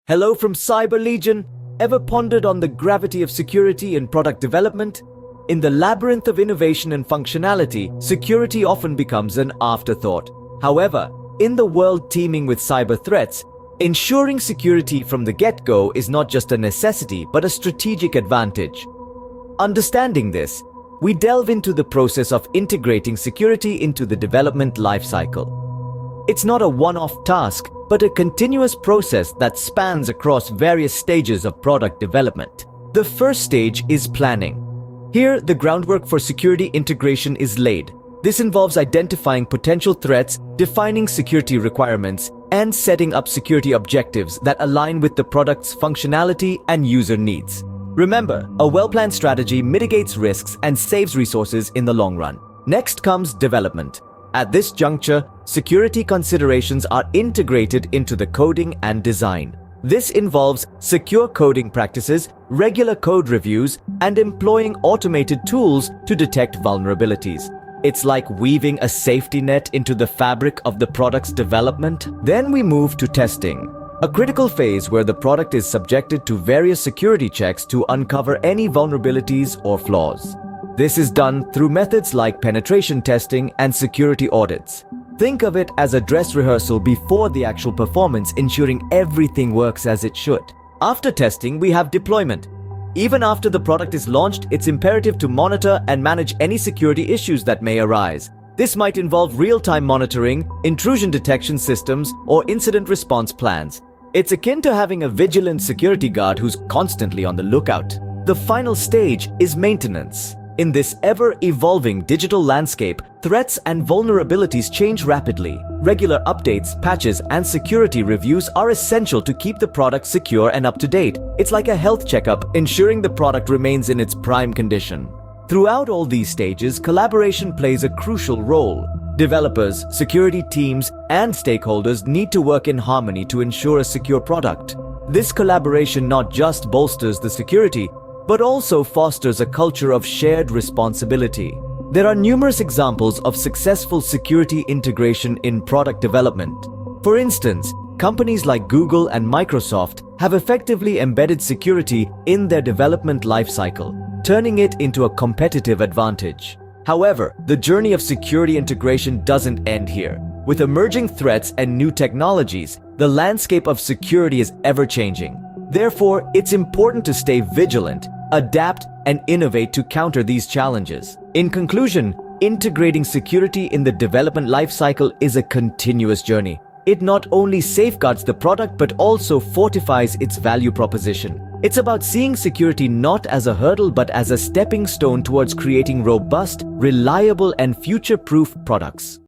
Hello from Cyber Legion. Ever pondered on the gravity of security in product development? In the labyrinth of innovation and functionality, security often becomes an afterthought. However, in the world teeming with cyber threats, ensuring security from the get-go is not just a necessity but a strategic advantage. Understanding this, we delve into the process of integrating security into the development lifecycle. It's not a one-off task, but a continuous process that spans across various stages of product development. The first stage is planning. Here, the groundwork for security integration is laid. This involves identifying potential threats, defining security requirements, and setting up security objectives that align with the product's functionality and user needs. Remember, a well-planned strategy mitigates risks and saves resources in the long run. Next comes development. At this juncture, security considerations are integrated into the coding and design. This involves secure coding practices, regular code reviews, and employing automated tools to detect vulnerabilities. It's like weaving a safety net into the fabric of the product's development. Then we move to testing, a critical phase where the product is subjected to various security checks to uncover any vulnerabilities or flaws. This is done through methods like penetration testing and security audits. Think of it as a dress rehearsal before the actual performance, ensuring everything works as it should. After testing, we have deployment. Even after the product is launched, it's imperative to monitor and manage any security issues that may arise. This might involve real-time monitoring, intrusion detection systems, or incident response plans. It's akin to having a vigilant security guard who's constantly on the lookout. The final stage is maintenance. In this ever-evolving digital landscape, threats and vulnerabilities change rapidly. Regular updates, patches, and security reviews are essential to keep the product secure and up-to-date. It's like a health checkup, ensuring the product remains in its prime condition. Throughout all these stages, collaboration plays a crucial role. Developers, security teams, and stakeholders need to work in harmony to ensure a secure product. This collaboration not just bolsters the security, but also fosters a culture of shared responsibility. There are numerous examples of successful security integration in product development. For instance, companies like Google and Microsoft have effectively embedded security in their development lifecycle, turning it into a competitive advantage. However, the journey of security integration doesn't end here. With emerging threats and new technologies, the landscape of security is ever-changing. Therefore, it's important to stay vigilant, adapt, and innovate to counter these challenges. In conclusion, integrating security in the development lifecycle is a continuous journey. It not only safeguards the product but also fortifies its value proposition. It's about seeing security not as a hurdle but as a stepping stone towards creating robust, reliable, and future-proof products.